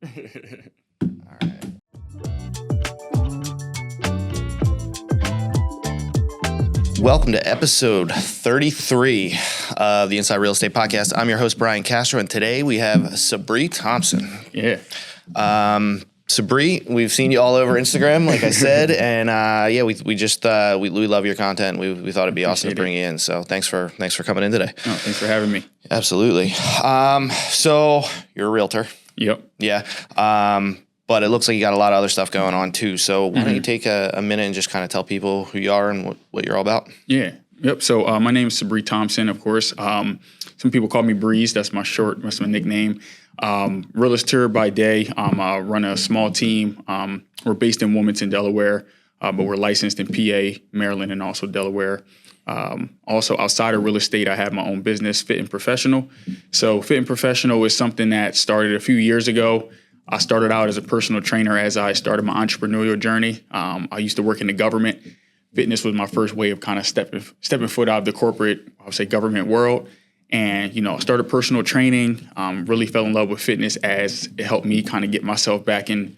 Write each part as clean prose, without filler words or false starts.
All right. Welcome to episode 33 of the Inside Real Estate Podcast. I'm your host, Brian Castro, and today we have Sabri Thompson. Yeah. Sabri, we've seen you all over Instagram, like I said, and we love your content. We thought it'd be awesome to bring you in. So thanks for coming in today. No, thanks for having me. Absolutely. So you're a realtor. Yep. Yeah. But it looks like you got a lot of other stuff going on too. So why don't you take a minute and just kind of tell people who you are and what you're all about? Yeah. Yep. So my name is Sabri Thompson, of course. Some people call me Breeze. That's my nickname. Realtor by day. I run a small team. We're based in Wilmington, Delaware, but we're licensed in PA, Maryland, and also Delaware. Also outside of real estate, I have my own business, Fit and Professional. So Fit and Professional is something that started a few years ago. I started out as a personal trainer as I started my entrepreneurial journey. I used to work in the government. Fitness was my first way of kind of stepping foot out of the corporate, I would say, government world. And, I started personal training, really fell in love with fitness as it helped me kind of get myself back in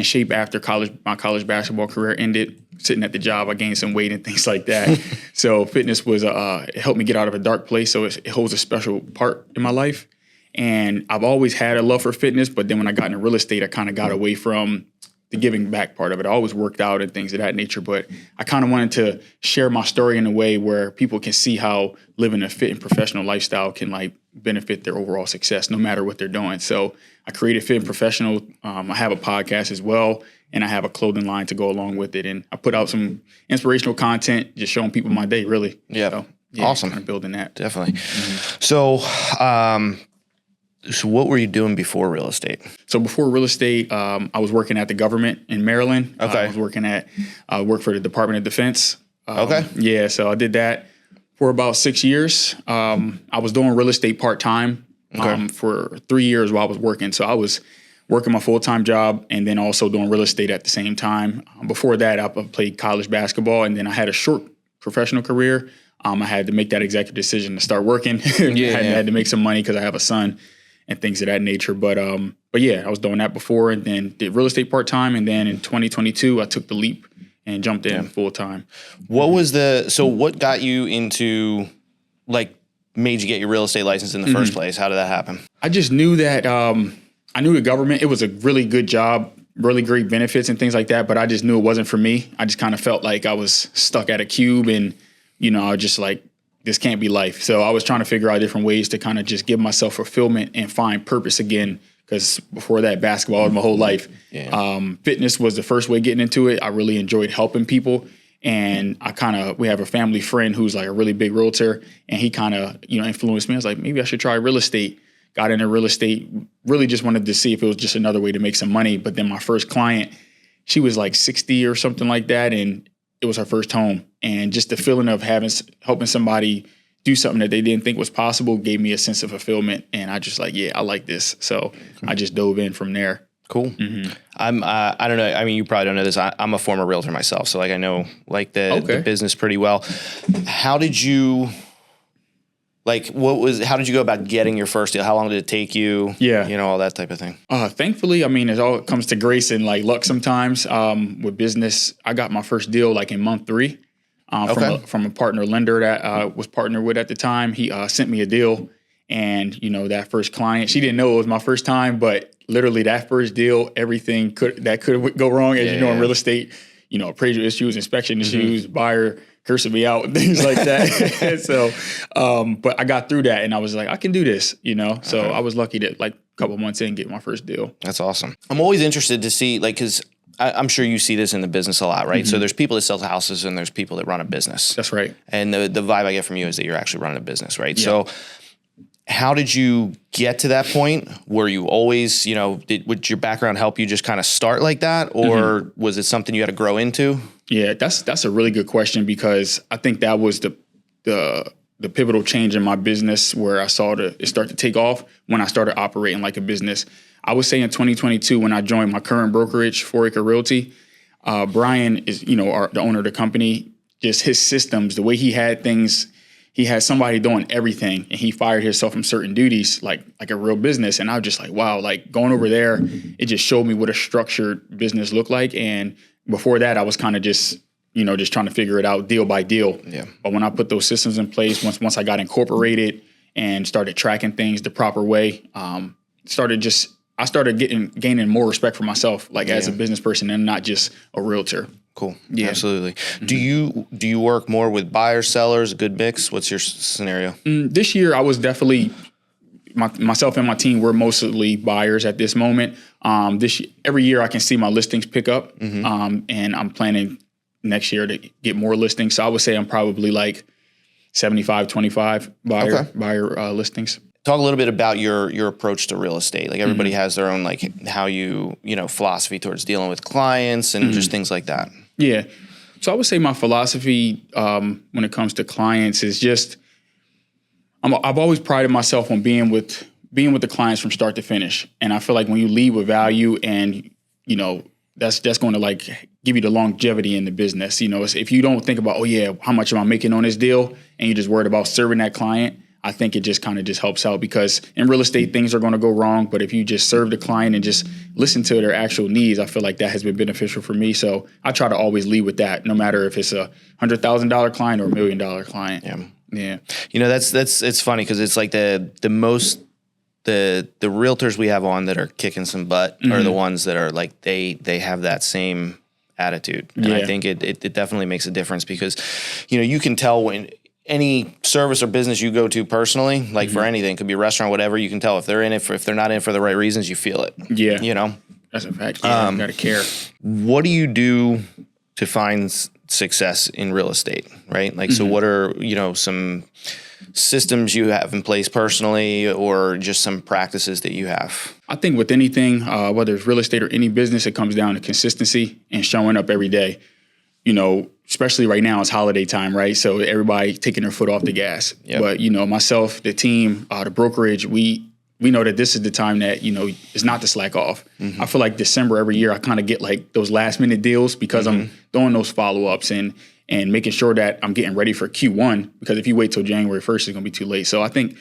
shape after my college basketball career ended. Sitting at the job, I gained some weight and things like that. So fitness was, it helped me get out of a dark place. So it holds a special part in my life. And I've always had a love for fitness, but then when I got into real estate, I kind of got away from the giving back part of it. I always worked out and things of that nature, but I kind of wanted to share my story in a way where people can see how living a fit and professional lifestyle can like benefit their overall success, no matter what they're doing. So I created Fit and Professional. I have a podcast as well, and I have a clothing line to go along with it. And I put out some inspirational content, just showing people my day, really. Yeah. So, awesome. Kind of building that. Definitely. Mm-hmm. So what were you doing before real estate? So before real estate, I was working at the government in Maryland. Okay. I was worked for the Department of Defense. Okay. Yeah, so I did that for about 6 years. I was doing real estate part-time for 3 years while I was working. So I was working my full-time job and then also doing real estate at the same time. Before that, I played college basketball, and then I had a short professional career. I had to make that executive decision to start working. I had to make some money because I have a son and things of that nature. But yeah, I was doing that before and then did real estate part-time. And then in 2022, I took the leap and jumped in full-time. What got you into, made you get your real estate license in the first place? How did that happen? I just knew that, I knew the government, it was a really good job, really great benefits and things like that. But I just knew it wasn't for me. I just kind of felt like I was stuck at a cube and, I was just like, this can't be life. So I was trying to figure out different ways to kind of just give myself fulfillment and find purpose again. Because before that, basketball was my whole life. Yeah. Fitness was the first way getting into it. I really enjoyed helping people. And we have a family friend who's like a really big realtor. And he kind of, influenced me. I was like, maybe I should try real estate. Got into real estate, really just wanted to see if it was just another way to make some money. But then my first client, she was like 60 or something like that. And it was her first home. And just the feeling of helping somebody do something that they didn't think was possible gave me a sense of fulfillment. And I just I like this. So I just dove in from there. Cool. Mm-hmm. I don't know. I mean, you probably don't know this. I'm a former realtor myself. So I know the business pretty well. How did you, how did you go about getting your first deal? How long did it take you? Yeah. All that type of thing. Thankfully, it all comes to grace and luck sometimes. With business, I got my first deal in month 3. From a partner lender that was partnered with at the time. He sent me a deal, and that first client, she didn't know it was my first time, but literally that first deal, everything could go wrong as in real estate. Appraisal issues, inspection issues, buyer cursing me out and things like that. So, but I got through that, and I was like, I can do this. So I was lucky to a couple months in get my first deal. That's awesome. I'm always interested to see because I'm sure you see this in the business a lot, right? Mm-hmm. So there's people that sell houses and there's people that run a business. That's right. And the vibe I get from you is that you're actually running a business, right? Yeah. So how did you get to that point? Were you always, would your background help you just kind of start like that? Or was it something you had to grow into? Yeah, that's a really good question because I think that was the pivotal change in my business where I saw it start to take off when I started operating like a business. I would say in 2022, when I joined my current brokerage, 4 Acre Realty, Brian is, the owner of the company, just his systems, the way he had things, he had somebody doing everything, and he fired himself from certain duties, like a real business. And I was just like, wow, like going over there, it just showed me what a structured business looked like. And before that, I was kind of just trying to figure it out deal by deal. Yeah. But when I put those systems in place, once I got incorporated and started tracking things the proper way, I started gaining more respect for myself, like as a business person and not just a realtor. Cool. Yeah, absolutely. Do you work more with buyers, sellers, a good mix? What's your scenario? This year, I was definitely myself and my team. We're mostly buyers at this moment. Every year, I can see my listings pick up, and I'm planning next year to get more listings. So I would say I'm probably like 75-25 buyer listings. Talk a little bit about your approach to real estate. Like everybody has their own, like how you philosophy towards dealing with clients and just things like that. Yeah. So I would say my philosophy when it comes to clients is just, I've always prided myself on being with the clients from start to finish. And I feel like when you lead with value and, that's going to like give you the longevity in the business. If you don't think about, how much am I making on this deal? And you're just worried about serving that client, I think it just kind of just helps out, because in real estate, things are going to go wrong. But if you just serve the client and just listen to their actual needs, I feel like that has been beneficial for me. So I try to always lead with that, no matter if it's a $100,000 client or $1 million client. Yeah. It's funny because it's like the realtors we have on that are kicking some butt are the ones that are like, they have that same attitude. And I think it definitely makes a difference, because, you can tell when any service or business you go to personally, like for anything, could be a restaurant, whatever, you can tell if they're in it if they're not in it for the right reasons, you feel it. Yeah. That's a fact. Yeah, you gotta care. What do you do to find success in real estate, right? Like, so what are, some systems you have in place personally, or just some practices that you have? I think with anything, whether it's real estate or any business, it comes down to consistency and showing up every day. Especially right now, it's holiday time, right? So everybody taking their foot off the gas. Yep. But, myself, the team, the brokerage, we know that this is the time that, it's not to slack off. I feel like December every year, I kind of get like those last minute deals because I'm doing those follow-ups and making sure that I'm getting ready for Q1, because if you wait till January 1st, it's going to be too late. So I think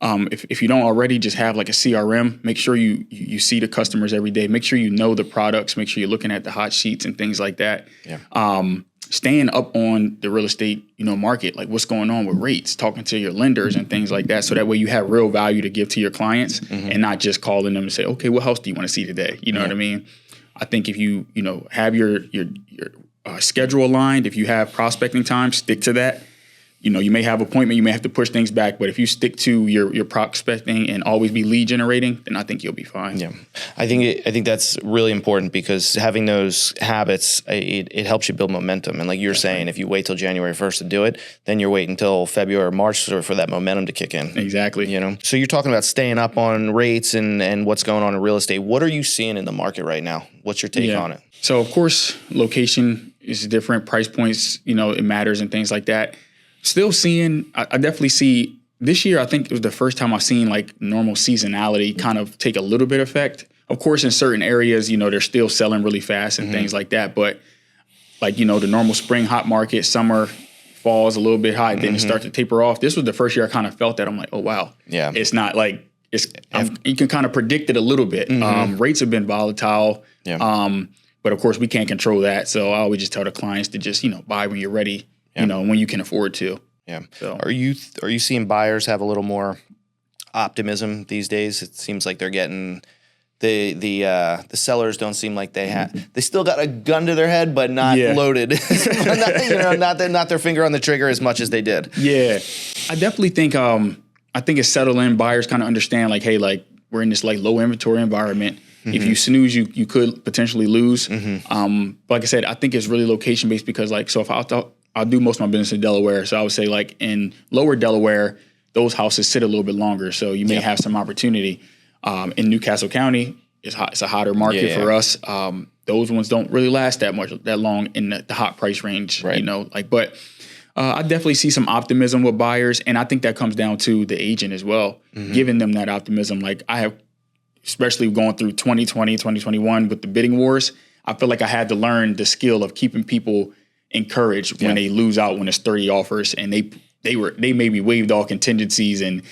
if you don't already, just have like a CRM, make sure you see the customers every day, make sure you know the products, make sure you're looking at the hot sheets and things like that. Yeah. Staying up on the real estate, market, like what's going on with rates, talking to your lenders and things like that. So that way you have real value to give to your clients and not just calling them and say, okay, what house do you want to see today? You know what I mean? I think if you, have your schedule aligned, if you have prospecting time, stick to that. You may have appointment, you may have to push things back, but if you stick to your prospecting and always be lead generating, then I think you'll be fine. Yeah, I think that's really important, because having those habits, it helps you build momentum. And like you're saying, if you wait till January 1st to do it, then you're waiting until February or March for that momentum to kick in. Exactly. So you're talking about staying up on rates and what's going on in real estate. What are you seeing in the market right now? What's your take on it? So of course, location is different, price points, it matters and things like that. Still seeing, I definitely see this year, I think it was the first time I've seen like normal seasonality kind of take a little bit of effect. Of course, in certain areas, they're still selling really fast and things like that. But like, the normal spring hot market, summer, fall is a little bit hot, then it starts to taper off. This was the first year I kind of felt that. I'm like, oh, wow. Yeah. It's not like, you can kind of predict it a little bit. Rates have been volatile. Yeah. But of course, we can't control that. So I always just tell the clients to just, buy when you're ready. When you can afford to. Yeah. So. Are you seeing buyers have a little more optimism these days? It seems like they're getting the sellers don't seem like they still got a gun to their head, but not loaded. not their finger on the trigger as much as they did. Yeah. I definitely think it's settled in. Buyers kind of understand like, hey, like we're in this like low inventory environment. If you snooze, you could potentially lose. Like I said, I think it's really location based, because like, so if I'll do most of my business in Delaware. So I would say like in lower Delaware, those houses sit a little bit longer. So you may have some opportunity. In Newcastle County, it's a hotter market for us. Those ones don't really last that long in the hot price range, right. But I definitely see some optimism with buyers. And I think that comes down to the agent as well, giving them that optimism. Like I have, especially going through 2020, 2021 with the bidding wars, I feel like I had to learn the skill of keeping people encouraged when they lose out, when it's 30 offers and they they maybe waived all contingencies and,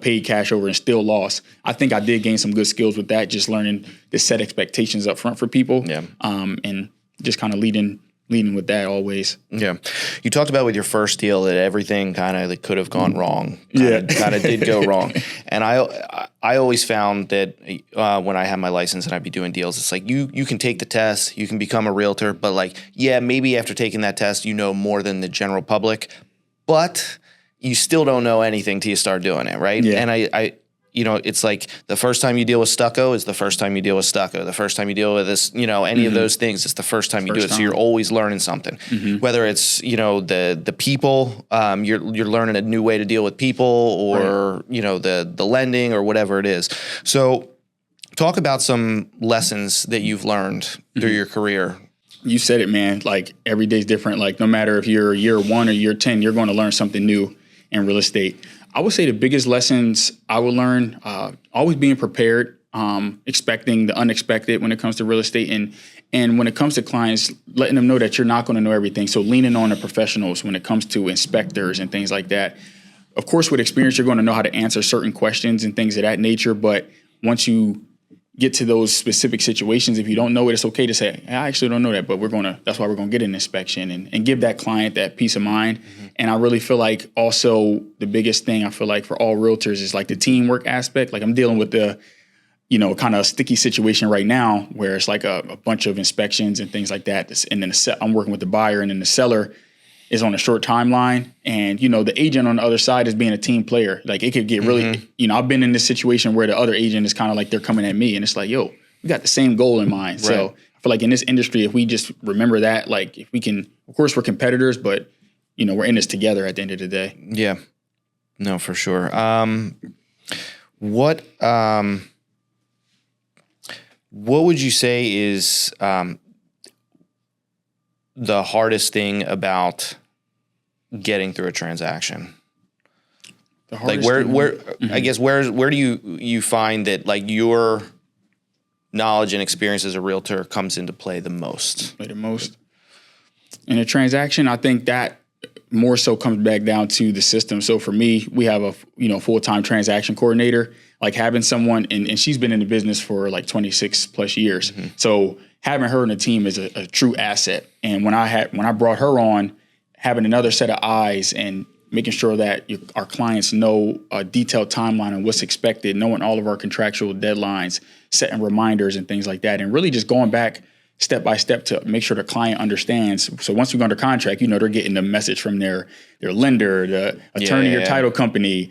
paid cash over and still lost. I think I did gain some good skills with that, just learning to set expectations up front for people. Yeah. And just kind of leading with that always. Yeah. You talked about with your first deal that everything kind of could have gone wrong. Kind of did go wrong. And I always found that when I had my license and I'd be doing deals, it's like you can take the test, you can become a realtor, but maybe after taking that test, more than the general public, but you still don't know anything till you start doing it, right? Yeah. And I it's like the first time you deal with stucco is the first time you deal with stucco. The first time you deal with this, any of those things, it's the first time you do it. So you're always learning something. Whether it's, the people, you're learning a new way to deal with people, or, the lending or whatever it is. So talk about some lessons that you've learned through your career. You said it, man. Like, every day's different. Like, no matter if you're year 1 or year 10, you're going to learn something new in real estate. I would say the biggest lessons I would learn, always being prepared, expecting the unexpected when it comes to real estate, and when it comes to clients, letting them know that you're not going to know everything. So leaning on the professionals when it comes to inspectors and things like that. Of course, with experience, you're going to know how to answer certain questions and things of that nature. But once you get to those specific situations, if you don't know it, it's okay to say, I actually don't know that, but that's why we're going to get an inspection and give that client that peace of mind. And I really feel like also the biggest thing I feel like for all realtors is like the teamwork aspect. Like, I'm dealing with the, kind of sticky situation right now where it's like a bunch of inspections and things like that. And then I'm working with the buyer, and then the seller is on a short timeline. And, the agent on the other side is being a team player. Like, it could get really, I've been in this situation where the other agent is kind of like they're coming at me, and it's like, yo, we got the same goal in mind. Right. So I feel like in this industry, if we just remember that, like, if we can, of course, we're competitors, but, we're in this together at the end of the day. Yeah. No, for sure. What would you say is the hardest thing about getting through a transaction? Like, where I guess where do you find that, like, your knowledge and experience as a realtor comes into play the most? In a transaction, I think that more so comes back down to the system. So for me, we have a full-time transaction coordinator. Like, having someone, and she's been in the business for like 26 plus years. So having her in the team is a true asset. And when I brought her on, having another set of eyes and making sure that our clients know a detailed timeline on what's expected, knowing all of our contractual deadlines, setting reminders and things like that, and really just going back step by step to make sure the client understands. So once we go under contract, they're getting the message from their lender, the attorney or title company,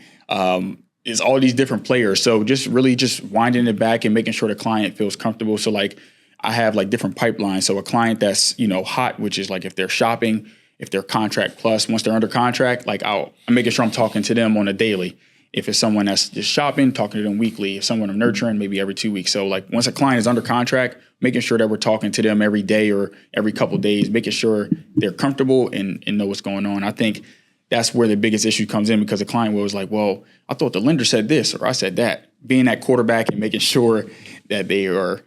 is all these different players. So just really just winding it back and making sure the client feels comfortable. So like, I have like different pipelines. So a client that's, hot, which is like if they're shopping, if they're contract plus, once they're under contract, like I'm making sure I'm talking to them on a daily. If it's someone that's just shopping, talking to them weekly. If someone I'm nurturing, maybe every 2 weeks. So like, once a client is under contract, making sure that we're talking to them every day or every couple of days, making sure they're comfortable and know what's going on. I think that's where the biggest issue comes in, because the client was like, well, I thought the lender said this or I said that. Being that quarterback and making sure that they are,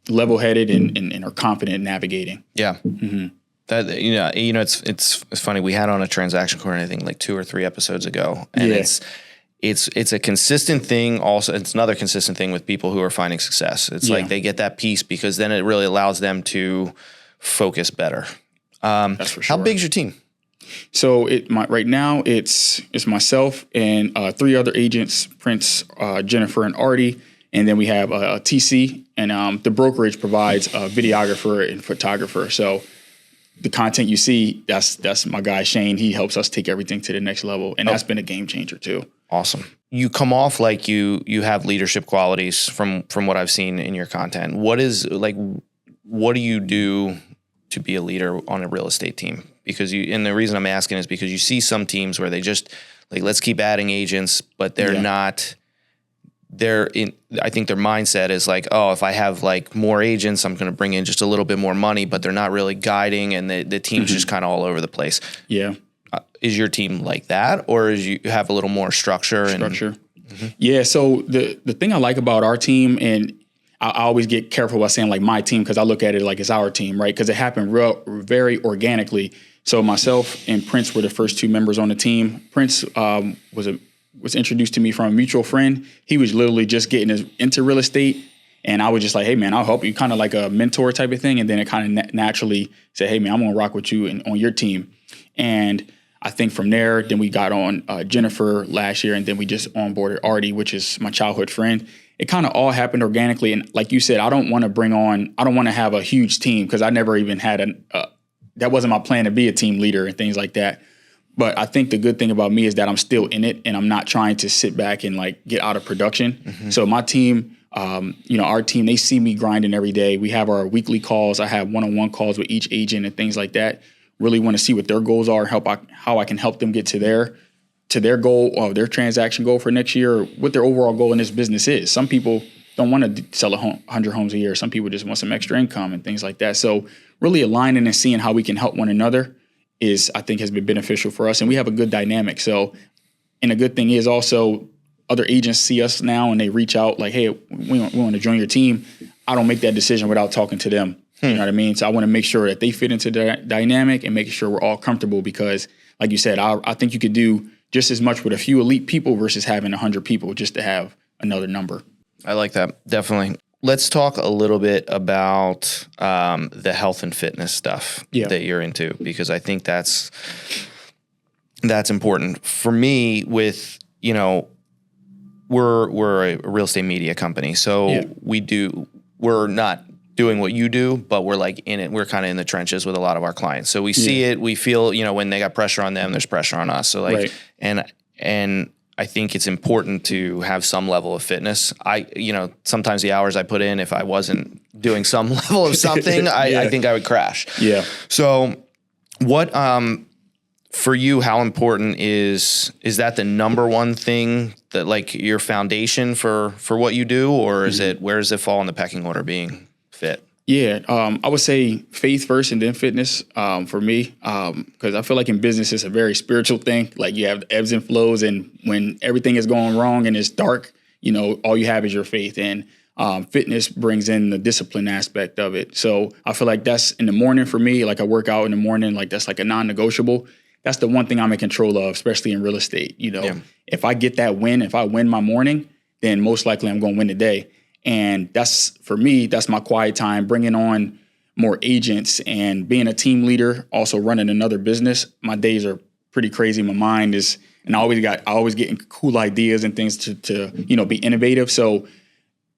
level-headed and are confident in navigating. Yeah. Mm-hmm. That it's funny. We had on a transaction coordinator, I think, like 2 or 3 episodes ago, and it's a consistent thing. Also, it's another consistent thing with people who are finding success. It's like they get that piece because then it really allows them to focus better. That's for sure. How big's your team? So right now it's myself and 3 other agents, Prince, Jennifer, and Artie. And then we have a TC, and the brokerage provides a videographer and photographer. So the content you see, that's my guy, Shane. He helps us take everything to the next level. And that's been a game changer too. Awesome. You come off like you have leadership qualities from what I've seen in your content. What do you do to be a leader on a real estate team? And the reason I'm asking is because you see some teams where they just like, let's keep adding agents, but they're not. I think their mindset is like, oh, if I have like more agents, I'm going to bring in just a little bit more money, but they're not really guiding, and the team's just kind of all over the place. Yeah. Is your team like that, or is you have a little more structure? Yeah. So the thing I like about our team, and I always get careful about saying like my team because I look at it like it's our team, right? Because it happened very organically. So myself and Prince were the first 2 members on the team. Prince was introduced to me from a mutual friend. He was literally just getting into real estate. And I was just like, hey, man, I'll help you, kind of like a mentor type of thing. And then it kind of naturally said, hey, man, I'm going to rock with you and on your team. And I think from there, then we got on Jennifer last year, and then we just onboarded Artie, which is my childhood friend. It kind of all happened organically. And like you said, I don't want to have a huge team because I never even had that wasn't my plan to be a team leader and things like that. But I think the good thing about me is that I'm still in it and I'm not trying to sit back and like get out of production. Mm-hmm. So my team, our team, they see me grinding every day. We have our weekly calls. I have one-on-one calls with each agent and things like that. Really want to see what their goals are, how I can help them get to their goal or their transaction goal for next year, or what their overall goal in this business is. Some people don't want to sell 100 homes a year. Some people just want some extra income and things like that. So really aligning and seeing how we can help one another I think has been beneficial for us. And we have a good dynamic. So, and a good thing is also other agents see us now and they reach out like, hey, we want to join your team. I don't make that decision without talking to them. You know what I mean? So I want to make sure that they fit into the dynamic and making sure we're all comfortable because, like you said, I think you could do just as much with a few elite people versus having 100 people just to have another number. I like that. Definitely. Let's talk a little bit about the health and fitness stuff that you're into, because I think that's important for me. With we're a real estate media company, so we're not doing what you do, but we're like in it. We're kind of in the trenches with a lot of our clients, so we see it. We feel when they got pressure on them, there's pressure on us. So like, and I think it's important to have some level of fitness. Sometimes the hours I put in, if I wasn't doing some level of something, I think I would crash. Yeah. So what, for you, how important is that the number one thing that like your foundation for what you do, or is it, where does it fall in the pecking order being fit? Yeah, I would say faith first and then fitness for me, because I feel like in business it's a very spiritual thing. Like you have ebbs and flows, and when everything is going wrong and it's dark, all you have is your faith. And fitness brings in the discipline aspect of it. So I feel like that's in the morning for me. Like I work out in the morning, like that's like a non-negotiable. That's the one thing I'm in control of, especially in real estate. If I get that win, if I win my morning, then most likely I'm going to win the day. And that's, for me, that's my quiet time, bringing on more agents and being a team leader, also running another business. My days are pretty crazy. My mind is, and I always getting cool ideas and things to be innovative. So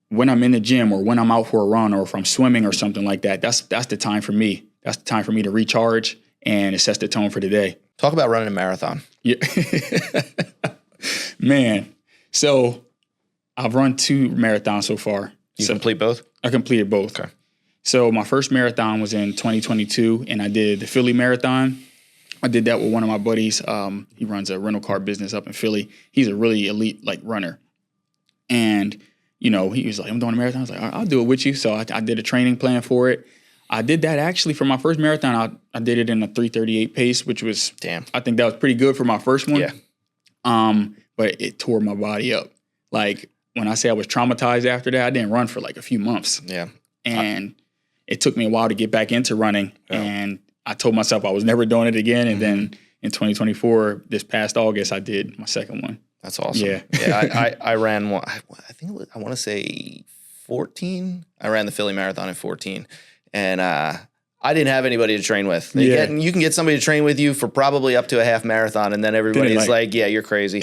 when I'm in the gym or when I'm out for a run or if I'm swimming or something like that, that's the time for me. That's the time for me to recharge, and it sets the tone for the day. Talk about running a marathon. Yeah. Man. So I've run 2 marathons so far. You complete both? I completed both. Okay. So my first marathon was in 2022, and I did the Philly Marathon. I did that with one of my buddies. He runs a rental car business up in Philly. He's a really elite runner. And, he was like, I'm doing a marathon. I was like, all right, I'll do it with you. So I did a training plan for it. I did that actually for my first marathon. I did it in a 3:38 pace, which was, I think that was pretty good for my first one. Yeah. But it tore my body up. Like, when I say I was traumatized after that, I didn't run for like a few months. Yeah. And it took me a while to get back into running. Yeah. And I told myself I was never doing it again. And then in 2024, this past August, I did my second one. That's awesome. Yeah. I ran one, I want to say 14. I ran the Philly Marathon in 14. And I didn't have anybody to train with. You can get somebody to train with you for probably up to a half marathon. And then everybody's like, yeah, you're crazy.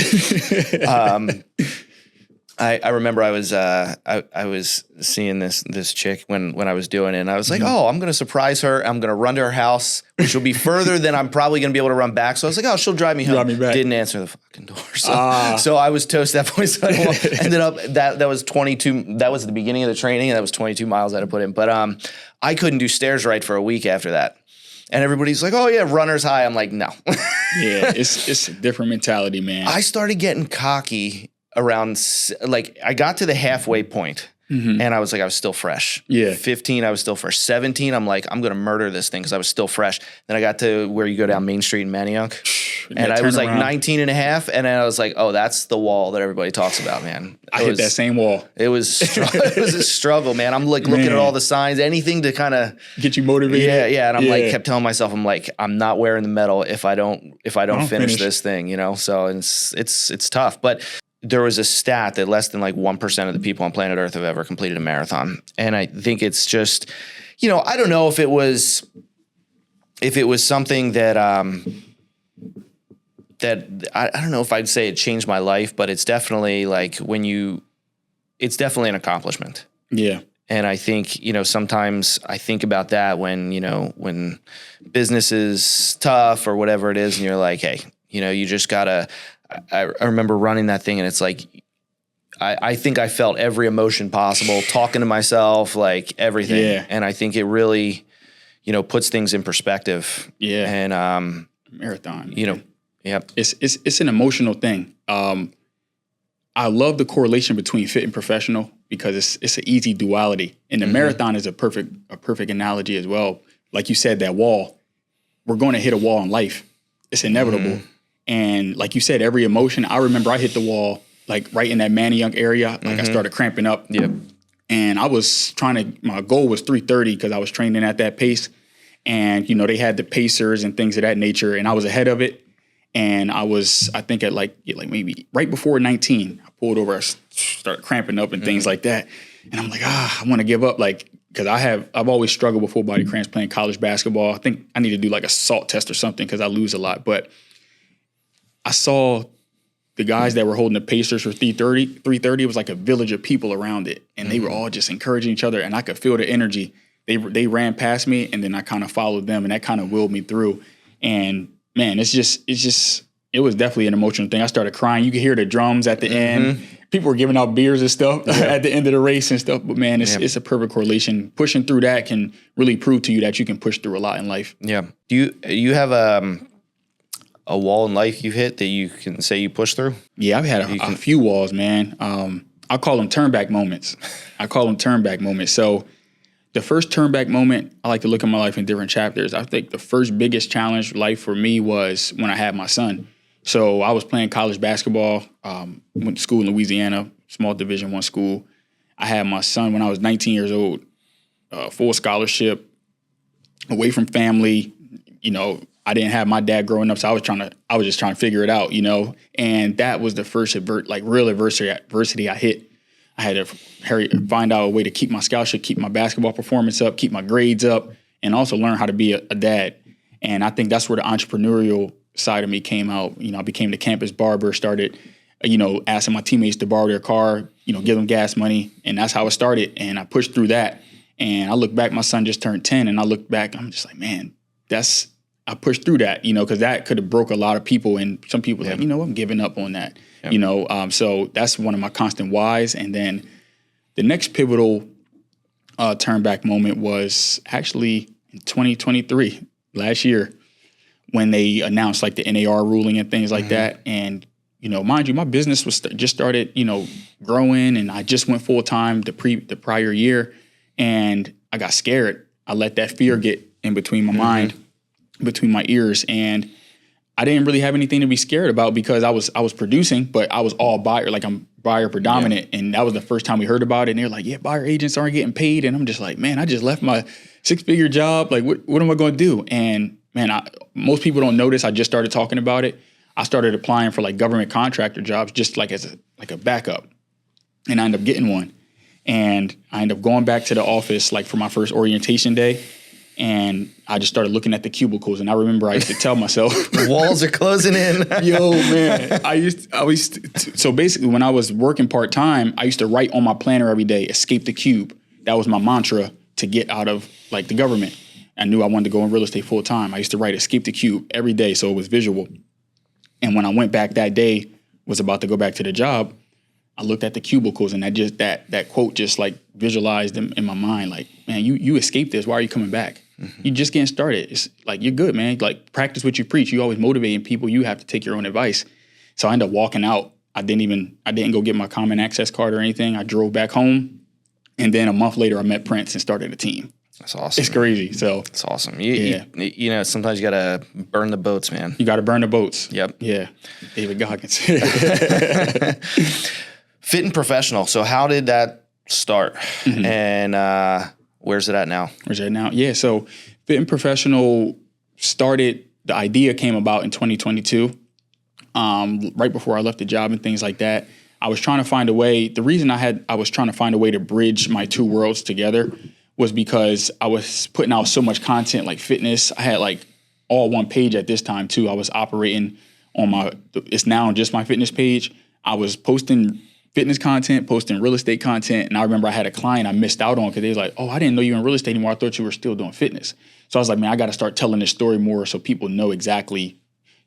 I remember I was seeing this chick when I was doing it, and I was like, oh, I'm going to surprise her. I'm going to run to her house, which will be further than I'm probably going to be able to run back. So I was like, oh, she'll drive me home. Didn't answer the fucking door. So I was toast at that point. So I ended up, that was 22. That was the beginning of the training, and that was 22 miles I had to put in. But I couldn't do stairs right for a week after that. And everybody's like, oh, yeah, runner's high. I'm like, no. Yeah, it's a different mentality, man. I started getting cocky around, like, I got to the halfway point And I was like, I was still fresh. Yeah. 15, I was still fresh. 17, I'm like, I'm going to murder this thing because I was still fresh. Then I got to where you go down Main Street in Manayunk. And I was like 19 and a half. And then I was like, oh, that's the wall that everybody talks about, man. I hit that same wall. It was it was a struggle, man. I'm like looking at all the signs, anything to kind of get you motivated. Yeah. And I'm like, kept telling myself, I'm like, I'm not wearing the medal if I don't finish this thing, you know? So it's tough. But there was a stat that less than like 1% of the people on planet Earth have ever completed a marathon. And I think it's just, you know, I don't know if it was something that, I don't know if I'd say it changed my life, but it's definitely like it's definitely an accomplishment. Yeah. And I think, you know, sometimes I think about that when business is tough or whatever it is, and you're like, hey, you know, you just gotta, I remember running that thing and it's like, I think I felt every emotion possible, talking to myself, like everything. Yeah. And I think it really, you know, puts things in perspective. Yeah. And, marathon, you know, yeah, it's an emotional thing. I love the correlation between fit and professional because it's an easy duality. And the marathon is a perfect analogy as well. Like you said, that wall, we're going to hit a wall in life. It's inevitable. And like you said, every emotion, I remember I hit the wall, like right in that Manayunk area. Like I started cramping up. Yep. And I was my goal was 3:30 because I was training at that pace. And, you know, they had the pacers and things of that nature. And I was ahead of it. And I think at like maybe right before 19, I pulled over, I started cramping up and things like that. And I'm like, I want to give up. Like, because I've always struggled with full body cramps playing college basketball. I think I need to do like a SALT test or something because I lose a lot. But I saw the guys that were holding the Pacers for 3:30. It was like a village of people around it. And they were all just encouraging each other. And I could feel the energy. They ran past me and then I kind of followed them. And that kind of willed me through. And man, it was definitely an emotional thing. I started crying. You could hear the drums at the end. People were giving out beers and stuff at the end of the race and stuff. But man, it's a perfect correlation. Pushing through that can really prove to you that you can push through a lot in life. Yeah. Do you have a wall in life you hit that you can say you pushed through? Yeah, I've had a few walls, man. I call them turnback moments. So the first turnback moment, I like to look at my life in different chapters. I think the first biggest challenge life for me was when I had my son. So I was playing college basketball, went to school in Louisiana, small Division I school. I had my son when I was 19 years old, full scholarship, away from family. You know, I didn't have my dad growing up, so I was just trying to figure it out, you know. And that was the first real adversity I hit. I had to find out a way to keep my scholarship, keep my basketball performance up, keep my grades up, and also learn how to be a dad. And I think that's where the entrepreneurial side of me came out. You know, I became the campus barber, started, you know, asking my teammates to borrow their car, you know, give them gas money. And that's how it started. And I pushed through that. And I look back, my son just turned 10. And I look back, I'm just like, man, I pushed through that, you know, because that could have broke a lot of people. And some people like, you know, I'm giving up on that, you know. So that's one of my constant whys. And then the next pivotal turnback moment was actually in 2023, last year, when they announced like the NAR ruling and things like that. And, you know, mind you, my business was just started, you know, growing, and I just went full time the prior year, and I got scared. I let that fear get in between my mind, between my ears, and I didn't really have anything to be scared about because I was producing, but I was all buyer, like I'm buyer predominant, and that was the first time we heard about it. And they're like, "Yeah, buyer agents aren't getting paid," and I'm just like, "Man, I just left my 6-figure job. Like, what am I going to do?" And man, most people don't notice. I just started talking about it. I started applying for like government contractor jobs, just like as a backup, and I ended up getting one. And I ended up going back to the office like for my first orientation day. And I just started looking at the cubicles. And I remember I used to tell myself, the walls are closing in. Yo, man, so basically when I was working part-time, I used to write on my planner every day, escape the cube. That was my mantra to get out of like the government. I knew I wanted to go in real estate full time. I used to write escape the cube every day. So it was visual. And when I went back that day, was about to go back to the job, I looked at the cubicles, and that quote just like visualized them in my mind. Like, man, you escaped this. Why are you coming back? You just getting started. It's like, you're good, man. Like, practice what you preach. You always motivating people. You have to take your own advice. So I ended up walking out. I didn't go get my common access card or anything. I drove back home, And then a month later, I met Prince and started a team. That's awesome. It's crazy. So it's awesome. You know, sometimes you got to burn the boats, man. You got to burn the boats. Yep. Yeah. David Goggins. Fit and Professional. So how did that start? And where's it at now? Yeah. So Fit and Professional started, the idea came about in 2022, right before I left the job and things like that. I was trying to find a way. The reason I was trying to find a way to bridge my two worlds together was because I was putting out so much content like fitness. I had like all one page at this time too. I was operating on it's now just my fitness page. I was posting fitness content, posting real estate content. And I remember I had a client I missed out on because they was like, oh, I didn't know you were in real estate anymore. I thought you were still doing fitness. So I was like, man, I got to start telling this story more so people know exactly,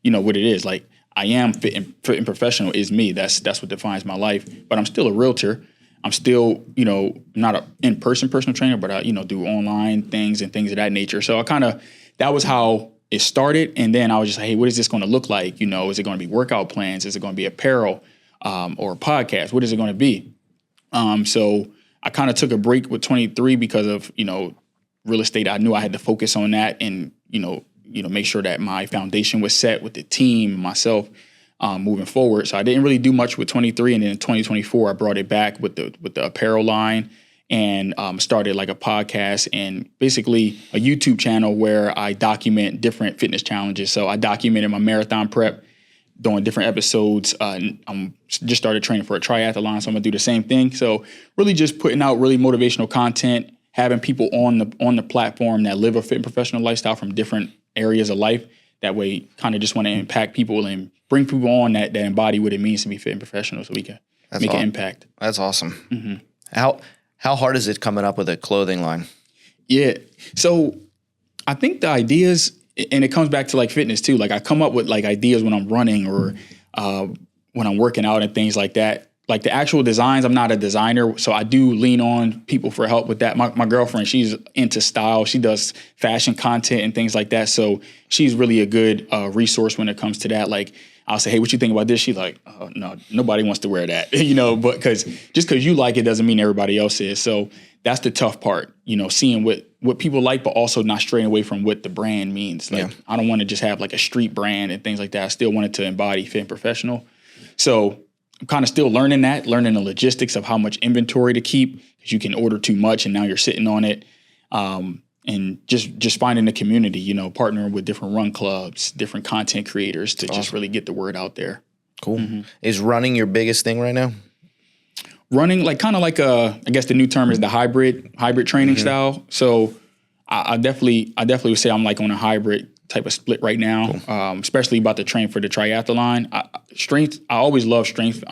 what it is. Like I am fit and professional is me. That's what defines my life. But I'm still a realtor. I'm still, not an in-person personal trainer, but I, do online things and things of that nature. So that was how it started. And then I was just like, hey, what is this going to look like? Is it going to be workout plans? Is it going to be apparel or a podcast? What is it going to be? So I kind of took a break with 23 because of, real estate. I knew I had to focus on that and, make sure that my foundation was set with the team, myself, moving forward. So I didn't really do much with 23. And then in 2024, I brought it back with the apparel line and started like a podcast and basically a YouTube channel where I document different fitness challenges. So I documented my marathon prep, doing different episodes. I'm just started training for a triathlon, so I'm gonna do the same thing. So really just putting out really motivational content, having people on the platform that live a fit and professional lifestyle from different areas of life. That way, kind of just want to impact people and bring people on that embody what it means to be fit and professional, so we can make an impact. That's awesome. Mm-hmm. How hard is it coming up with a clothing line? Yeah, so I think the ideas, and it comes back to like fitness too. Like I come up with like ideas when I'm running or when I'm working out and things like that. Like the actual designs, I'm not a designer, so I do lean on people for help with that. My girlfriend, she's into style. She does fashion content and things like that. So she's really a good resource when it comes to that. Like I'll say, hey, what you think about this? She's like, oh, no, nobody wants to wear that, but just because you like it doesn't mean everybody else is. So that's the tough part, seeing what people like, but also not straying away from what the brand means. Like I don't want to just have like a street brand and things like that. I still want it to embody fit and professional. So I'm kind of still learning the logistics of how much inventory to keep because you can order too much and now you're sitting on it. And just finding the community, partnering with different run clubs, different content creators to just really get the word out there. Cool. Mm-hmm. Is running your biggest thing right now? Running, like kind of like I guess the new term is the hybrid training style. So I definitely would say I'm like on a hybrid type of split right now, cool. Especially about to train for the triathlon. I always love strength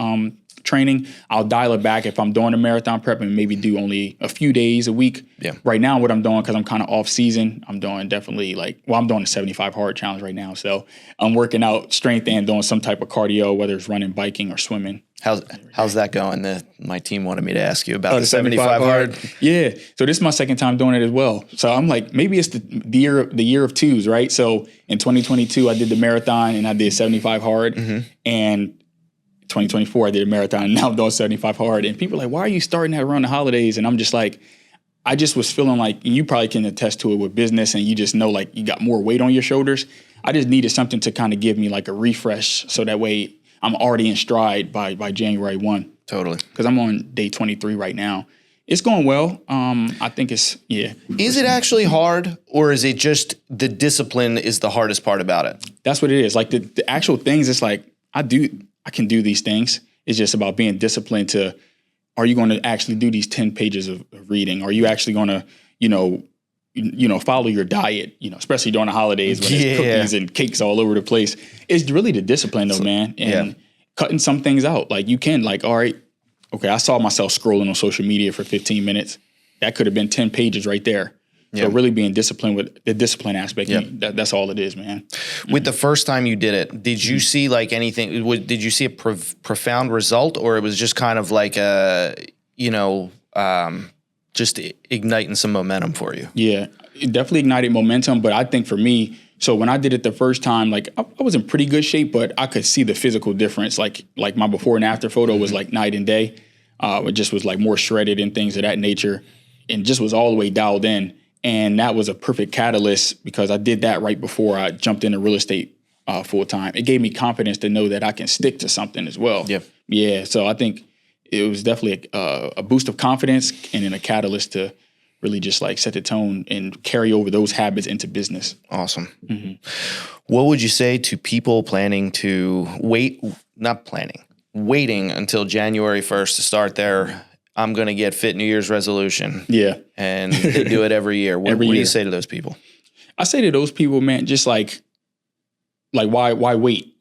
training. I'll dial it back if I'm doing a marathon prep and maybe do only a few days a week. Yeah. Right now, what I'm doing, because I'm kind of off season, I'm doing definitely I'm doing a 75 hard challenge right now. So I'm working out strength and doing some type of cardio, whether it's running, biking, or swimming. How's that going? My team wanted me to ask you about the 75 hard. Yeah. So this is my second time doing it as well. So I'm like, maybe it's the year of twos, right? So in 2022, I did the marathon and I did 75 hard. Mm-hmm. And 2024, I did a marathon and now I'm doing 75 hard. And people are like, why are you starting that around the holidays? And I'm just like, I just was feeling like, and you probably can attest to it with business and you just know like you got more weight on your shoulders. I just needed something to kind of give me like a refresh so that way I'm already in stride by January 1. Totally. Because I'm on day 23 right now. It's going well. I think it's. Is it actually hard or is it just the discipline is the hardest part about it? That's what it is. Like the actual things, it's like I can do these things. It's just about being disciplined to, are you going to actually do these 10 pages of reading? Are you actually going to, follow your diet, especially during the holidays when there's cookies and cakes all over the place. It's really the discipline though, man. And cutting some things out. Like you can all right, okay, I saw myself scrolling on social media for 15 minutes. That could have been 10 pages right there. So really being disciplined with the discipline aspect, that's all it is, man. With the first time you did it, did you see like anything, did you see a profound result or it was just kind of like just igniting some momentum for you? Yeah, it definitely ignited momentum. But I think for me, so when I did it the first time, like I was in pretty good shape, but I could see the physical difference. Like my before and after photo was like night and day. It just was like more shredded and things of that nature, and just was all the way dialed in. And that was a perfect catalyst because I did that right before I jumped into real estate full time. It gave me confidence to know that I can stick to something as well. Yep. Yeah. So I think it was definitely a boost of confidence and then a catalyst to really just like set the tone and carry over those habits into business. Awesome. What would you say to people planning to waiting until January 1st to start their I'm going to get fit New Year's resolution? Yeah. And they do it every year. What do you say to those people? I say to those people, man, just like why wait?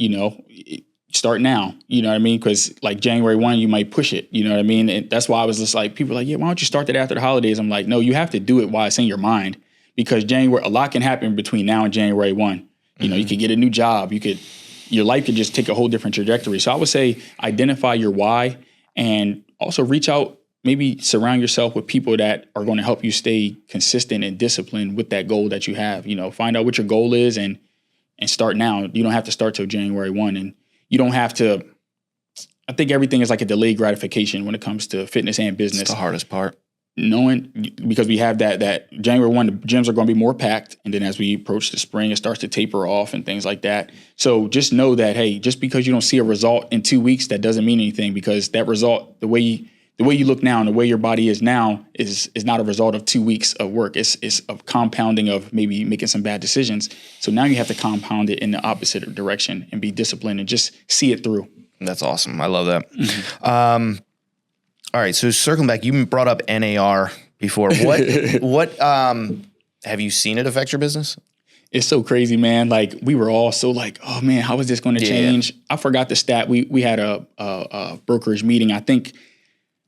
Start now. You know what I mean? Because like January 1, you might push it. You know what I mean? And that's why I was just like, people are like, yeah, why don't you start that after the holidays? I'm like, no, you have to do it while it's in your mind, because a lot can happen between now and January 1. You could get a new job. Your life could just take a whole different trajectory. So I would say identify your why and also reach out. Maybe surround yourself with people that are going to help you stay consistent and disciplined with that goal that you have. Find out what your goal is and start now. You don't have to start till January 1. And you don't have to, I think everything is like a delayed gratification when it comes to fitness and business. It's the hardest part. Knowing, because we have that January 1, the gyms are going to be more packed. And then as we approach the spring, it starts to taper off and things like that. So just know that, hey, just because you don't see a result in 2 weeks, that doesn't mean anything, because that result, the way you look now and the way your body is now is not a result of 2 weeks of work. It's a compounding of maybe making some bad decisions. So now you have to compound it in the opposite direction and be disciplined and just see it through. That's awesome. I love that. All right. So circling back, you brought up NAR before. What have you seen it affect your business? It's so crazy, man. Like we were all so like, oh man, how is this going to change? I forgot the stat. We had a brokerage meeting. I think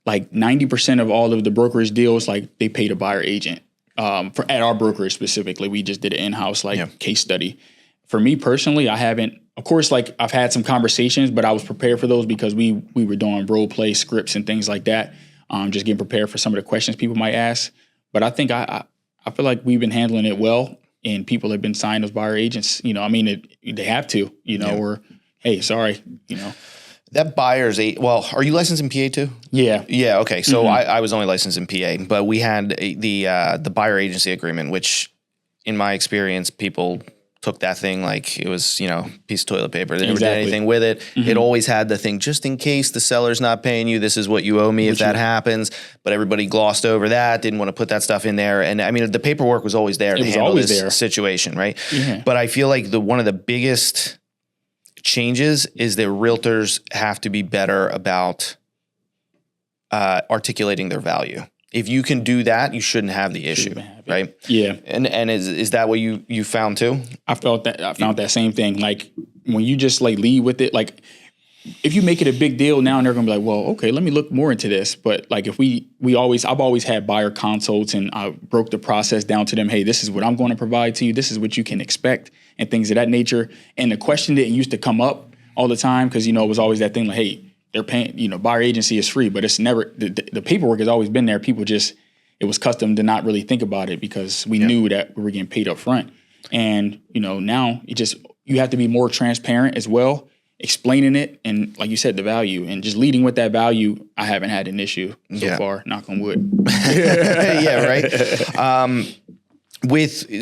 like 90% of all of the brokerage deals, like they paid a buyer agent. At our brokerage specifically, we just did an in-house case study. For me personally, I haven't. Of course, like I've had some conversations, but I was prepared for those because we were doing role play scripts and things like that. Just getting prepared for some of the questions people might ask. But I think I feel like we've been handling it well, and people have been signed as buyer agents. They have to. Or hey, sorry. That buyer's are you licensed in PA too? Yeah. Yeah. Okay. So I was only licensed in PA, but we had the buyer agency agreement, which in my experience, people took that thing like it was, piece of toilet paper. They never did anything with it. It always had the thing, just in case the seller's not paying you, this is what you owe me if that happens. But everybody glossed over that, didn't want to put that stuff in there. And I mean, the paperwork was always there to handle this situation, right? Yeah. But I feel like one of the biggest changes is that realtors have to be better about articulating their value. If you can do that, you shouldn't have the issue, right? Yeah. And is that what you found too? I found that same thing. Like when you just like lead with it, like if you make it a big deal now, and they're gonna be like, well, okay, let me look more into this. But like if I've always had buyer consults, and I broke the process down to them. Hey, this is what I'm going to provide to you. This is what you can expect, and things of that nature. And the question didn't used to come up all the time because it was always that thing like, hey, they're paying, buyer agency is free, but it's never, the paperwork has always been there. People just, it was custom to not really think about it because we knew that we were getting paid up front. And, now you have to be more transparent as well, explaining it. And like you said, the value and just leading with that value. I haven't had an issue so far, knock on wood. Yeah. Right.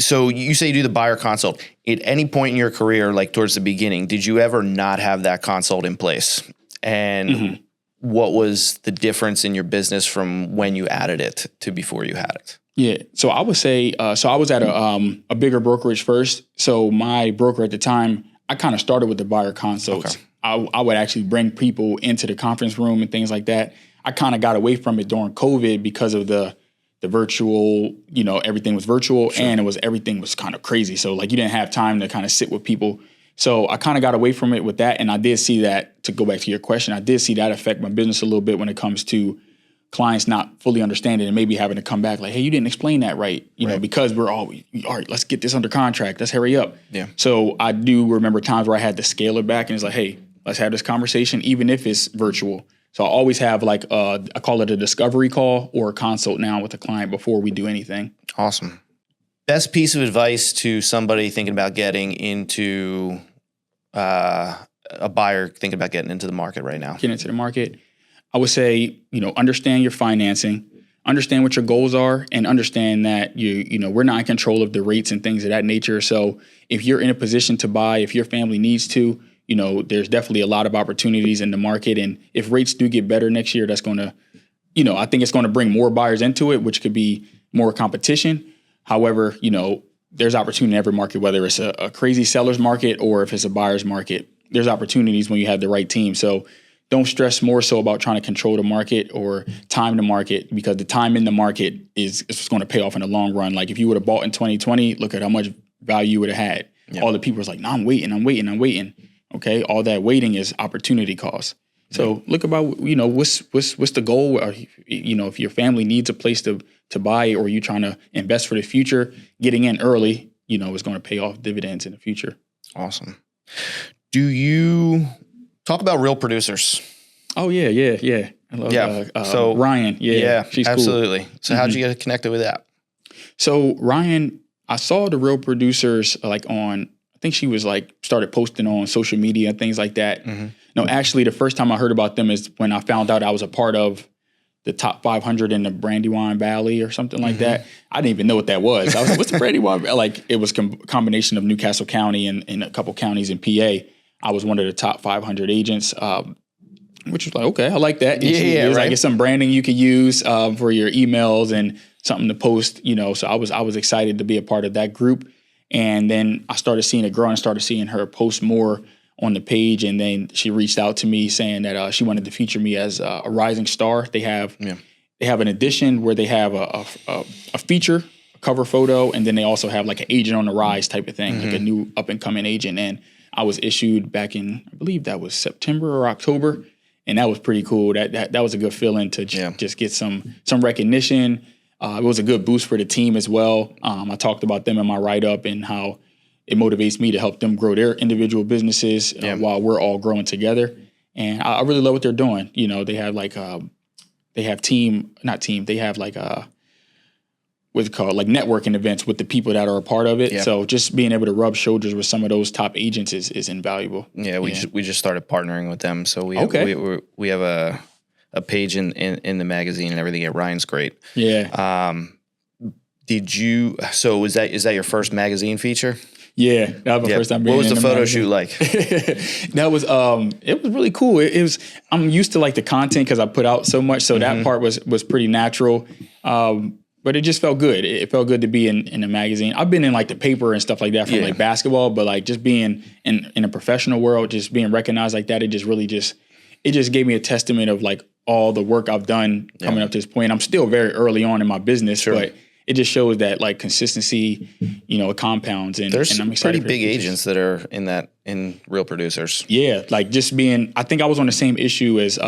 So you say you do the buyer consult. At any point in your career, like towards the beginning, did you ever not have that consult in place? And what was the difference in your business from when you added it to before you had it? Yeah. So I would say, I was at a bigger brokerage first. So my broker at the time, I kind of started with the buyer consults. Okay. I would actually bring people into the conference room and things like that. I kind of got away from it during COVID because of the virtual, everything was virtual and everything was kind of crazy. So like you didn't have time to kind of sit with people. So I kind of got away from it with that. And I did see that, to go back to your question, I did see that affect my business a little bit when it comes to clients not fully understanding and maybe having to come back like, hey, you didn't explain that right. You know, because we're all right, let's get this under contract. Let's hurry up. Yeah. So I do remember times where I had to scale it back and it's like, hey, let's have this conversation, even if it's virtual. So I always have like, I call it a discovery call or a consult now with a client before we do anything. Awesome. Best piece of advice to somebody thinking about getting into a buyer thinking about getting into the market right now? Getting into the market. I would say, understand your financing, understand what your goals are, and understand that we're not in control of the rates and things of that nature. So if you're in a position to buy, if your family needs to, there's definitely a lot of opportunities in the market. And if rates do get better next year, that's going to, I think it's going to bring more buyers into it, which could be more competition. However, there's opportunity in every market, whether it's a crazy seller's market or if it's a buyer's market. There's opportunities when you have the right team. So don't stress more so about trying to control the market or time the market, because the time in the market is going to pay off in the long run. Like if you would have bought in 2020, look at how much value you would have had. Yep. All the people was like, no, I'm waiting. Okay. All that waiting is opportunity cost. So look about, what's the goal? If your family needs a place to buy, or you trying to invest for the future, getting in early, is going to pay off dividends in the future. Awesome. Do you talk about real producers? Oh, yeah. I love so Ryan. Yeah, she's absolutely. Cool. So how'd you get connected with that? So Ryan, I saw the real producers I think she was started posting on social media and things like that. Mm-hmm. No, actually the first time I heard about them is when I found out I was a part of the top 500 in the Brandywine Valley or something like that. I didn't even know what that was. I was like, what's the Brandywine Valley? It was combination of Newcastle County and a couple counties in PA. I was one of the top 500 agents, which was like, okay, I like that. It was like, it's some branding you could use for your emails and something to post, So I was excited to be a part of that group. And then I started seeing it grow and started seeing her post more on the page. And then she reached out to me saying that she wanted to feature me as a rising star. They have an edition where they have a feature, a cover photo, and then they also have like an agent on the rise type of thing, like a new up and coming agent. And I was issued back in, I believe that was September or October. And that was pretty cool. That was a good feeling to just get some recognition. It was a good boost for the team as well. I talked about them in my write-up and how it motivates me to help them grow their individual businesses while we're all growing together. And I really love what they're doing. They have they have what's it called, like networking events with the people that are a part of it. Yeah. So just being able to rub shoulders with some of those top agents is invaluable. Yeah, we just started partnering with them. So we have a page in the magazine and everything. Ryan's great. Yeah. So is that your first magazine feature? Yeah, that was my first time. What was the photo shoot like? That was it was really cool. It was, I'm used to like the content because I put out so much, so that part was pretty natural. But it just felt good. It felt good to be in a magazine. I've been in like the paper and stuff like that from like basketball, but like just being in a professional world, just being recognized like that, it just gave me a testament of like all the work I've done coming up to this point. I'm still very early on in my business, but it just shows that like consistency, it compounds. And there's and I'm pretty big agents that are in real producers. Yeah, like just I think I was on the same issue as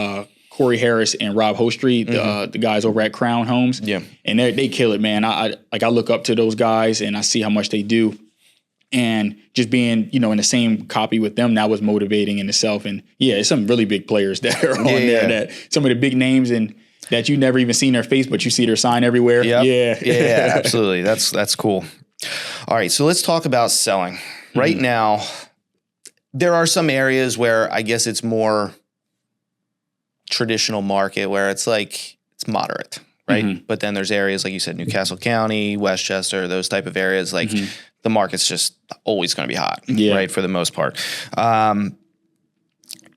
Corey Harris and Rob Hostry, the guys over at Crown Homes. Yeah, and they kill it, man. I look up to those guys and I see how much they do, and just being in the same copy with them, that was motivating in itself. And it's some really big players that are on there, that some of the big names and that you never even seen their face, but you see their sign everywhere. Yep. Yeah, absolutely. That's cool. All right, so let's talk about selling. Right now, there are some areas where I guess it's more traditional market where it's moderate, right? But then there's areas like you said, Newcastle County, Westchester, those type of areas, like the market's just always going to be hot, right? For the most part.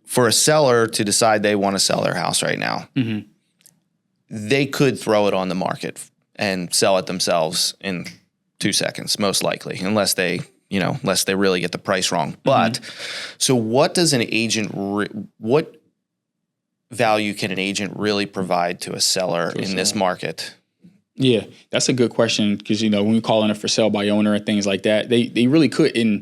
For a seller to decide they want to sell their house right now, they could throw it on the market and sell it themselves in 2 seconds, most likely, unless they really get the price wrong. But so what does an agent, what value can an agent really provide to a seller in this market? Yeah, that's a good question because, when we call in a for sale by owner and things like that, they really could. In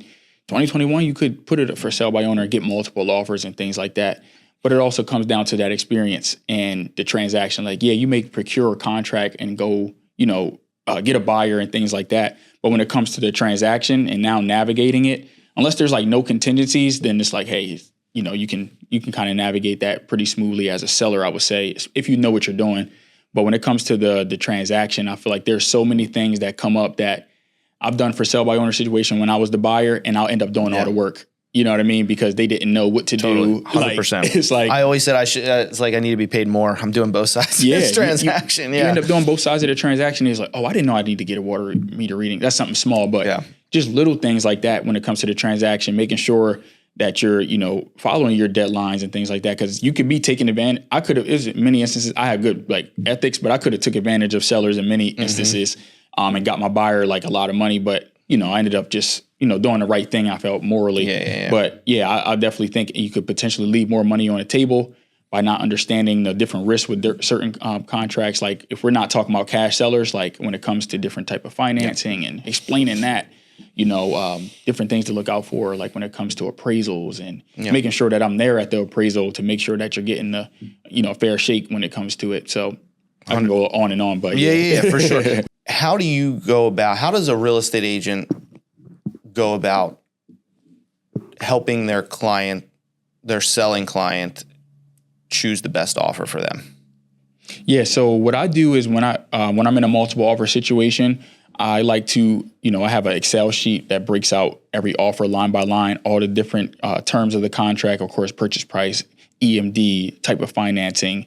2021, you could put it up for sale by owner and get multiple offers and things like that. But it also comes down to that experience and the transaction. Like, you may procure a contract and go, get a buyer and things like that. But when it comes to the transaction and now navigating it, unless there's like no contingencies, then it's like, hey, you can kind of navigate that pretty smoothly as a seller, I would say, if you know what you're doing. But when it comes to the transaction, I feel like there's so many things that come up that I've done for sale by owner situation when I was the buyer, and I'll end up doing all the work. You know what I mean? Because they didn't know what to do. 100%. Like, it's like I always said I should. It's like I need to be paid more. I'm doing both sides of this transaction. You end up doing both sides of the transaction. It's like, oh, I didn't know I need to get a water meter reading. That's something small, but just little things like that when it comes to the transaction, making sure that you're, following your deadlines and things like that. Because you could be taking advantage. I could have. In many instances, I had good ethics, but I could have took advantage of sellers in many instances, and got my buyer a lot of money, but. I ended up just, doing the right thing. I felt morally. But I definitely think you could potentially leave more money on the table by not understanding the different risks with certain contracts. Like if we're not talking about cash sellers, like when it comes to different type of financing and explaining that, different things to look out for, like when it comes to appraisals and making sure that I'm there at the appraisal to make sure that you're getting the, fair shake when it comes to it. So I can go on and on, but for sure. How does a real estate agent go about helping their selling client choose the best offer for them? Yeah. So what I do is when I'm in a multiple offer situation, I like to, I have an Excel sheet that breaks out every offer line by line, all the different terms of the contract, of course, purchase price, EMD, type of financing,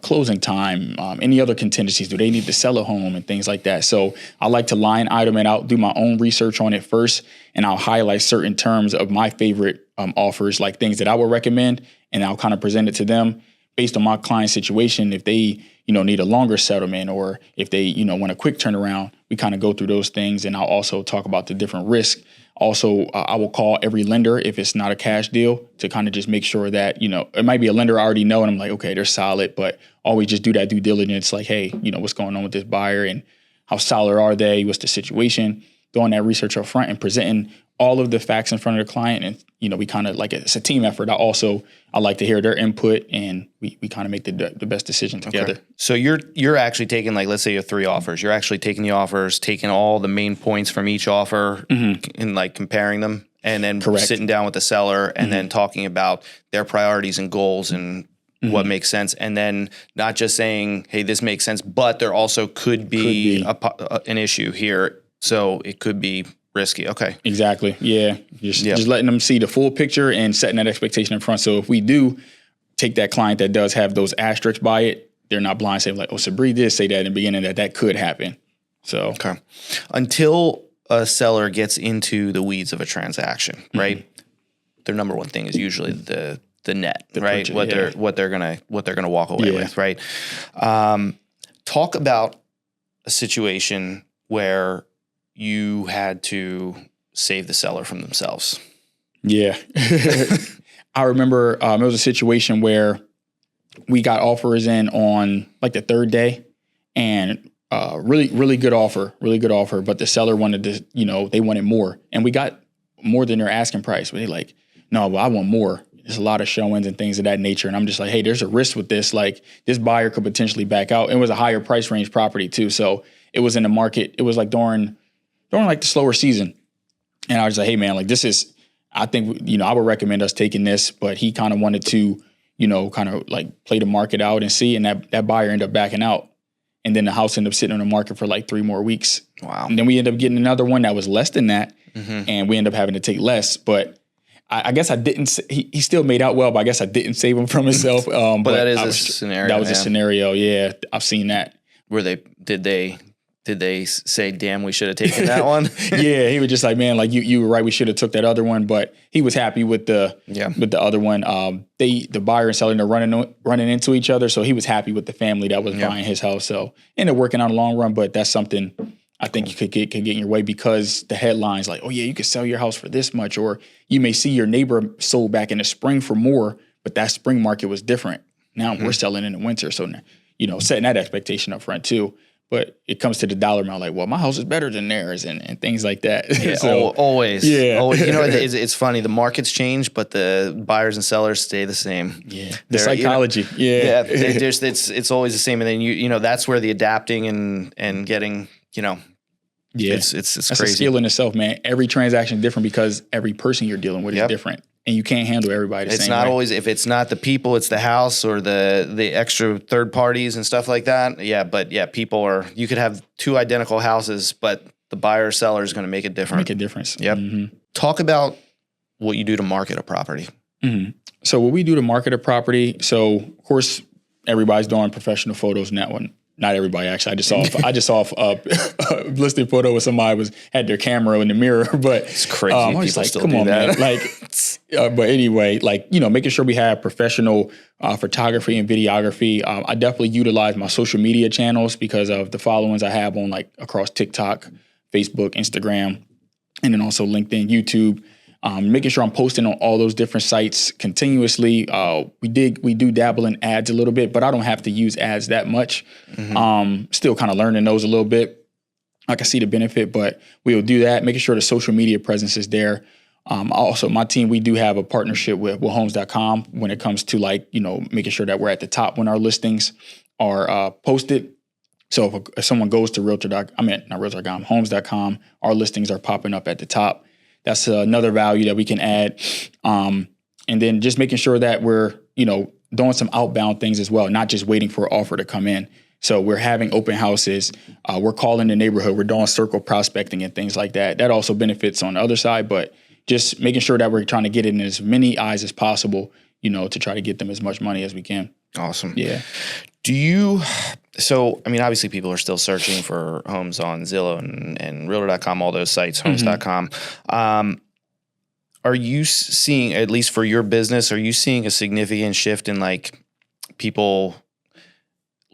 closing time, any other contingencies. Do they need to sell a home and things like that? So I like to line item it out, do my own research on it first, and I'll highlight certain terms of my favorite offers, like things that I would recommend, and I'll kind of present it to them based on my client situation. If they, need a longer settlement or if they, want a quick turnaround, we kind of go through those things, and I'll also talk about the different risks. Also, I will call every lender if it's not a cash deal to kind of just make sure that, it might be a lender I already know and I'm like, okay, they're solid, but always just do that due diligence. Like, hey, what's going on with this buyer and how solid are they? What's the situation? Doing that research up front and presenting all of the facts in front of the client. And, we kind of it's a team effort. I like to hear their input and we kind of make the best decision together. Okay. So you're actually taking, let's say you have 3 offers. You're actually taking the offers, taking all the main points from each offer and comparing them, and then sitting down with the seller and then talking about their priorities and goals and what makes sense. And then not just saying, hey, this makes sense, but there also could be an issue here. So it could be risky. Okay. Exactly. Yeah. Just letting them see the full picture and setting that expectation in front. So if we do take that client that does have those asterisks by it, they're not blind saying like, oh, Sabri did say that in the beginning that could happen. So, okay. Until a seller gets into the weeds of a transaction, right? Their number one thing is usually the net, right? Purchase, what they're going to walk away with, right? Talk about a situation where you had to save the seller from themselves. Yeah. I remember it was a situation where we got offers in on the 3rd day and really good offer, but the seller wanted to, they wanted more, and we got more than their asking price. But they no, but I want more. There's a lot of showings and things of that nature. And I'm just like, hey, there's a risk with this. This buyer could potentially back out. It was a higher price range property too. So it was in the market. It was during the slower season. And I was like, hey man, I think, I would recommend us taking this, but he kind of wanted to, play the market out and see. And that buyer ended up backing out. And then the house ended up sitting on the market for 3 more weeks. Wow. And then we ended up getting another one that was less than that. And we ended up having to take less, but I guess I didn't, he still made out well, but I guess I didn't save him from himself. But that is a scenario. That was a scenario. Yeah. I've seen that. Did they say, damn, we should have taken that one? Yeah, he was just like, man, you were right. We should have took that other one, but he was happy with the other one. The buyer and seller are running into each other, so he was happy with the family that was buying his house. So ended up working out in the long run, but that's something I think you could get in your way because the headlines oh yeah, you could sell your house for this much, or you may see your neighbor sold back in the spring for more, but that spring market was different. Now we're selling in the winter, so setting that expectation up front too. But it comes to the dollar amount, well, my house is better than theirs and things like that. Yeah, so, always. Yeah. Always. It's funny. The markets change, but the buyers and sellers stay the same. Yeah. The psychology. Yeah. It's always the same. And then, that's where the adapting and getting, Yeah. It's That's crazy. a skill in itself, man. Every transaction is different because every person you're dealing with is different. And you can't handle everybody the same way. It's not always, if it's not the people, it's the house or the extra third parties and stuff like that. Yeah, but you could have 2 identical houses, but the buyer or seller is going to make it different. Make a difference. Yep. Talk about what you do to market a property. So what we do to market a property, so of course everybody's doing professional photos in that one. Not everybody actually. I just saw a listing photo where somebody had their camera in the mirror, but It's crazy. I was People like, still come do on, that. man. But anyway, making sure we have professional photography and videography. I definitely utilize my social media channels because of the followings I have on across TikTok, Facebook, Instagram, and then also LinkedIn, YouTube. Making sure I'm posting on all those different sites continuously. We do dabble in ads a little bit, but I don't have to use ads that much. Still kind of learning those a little bit. I can see the benefit, but we'll do that. Making sure the social media presence is there. Also, my team, we do have a partnership with Homes.com when it comes to making sure that we're at the top when our listings are posted. So if someone goes to Realtor.com, Homes.com, our listings are popping up at the top. That's another value that we can add. And then just making sure that we're, doing some outbound things as well, not just waiting for an offer to come in. So we're having open houses. We're calling the neighborhood. We're doing circle prospecting and things like that. That also benefits on the other side, but just making sure that we're trying to get in as many eyes as possible, to try to get them as much money as we can. Awesome. Yeah. Obviously people are still searching for homes on Zillow and Realtor.com, all those sites, Homes.com. Are you seeing, at least for your business, are you seeing a significant shift in people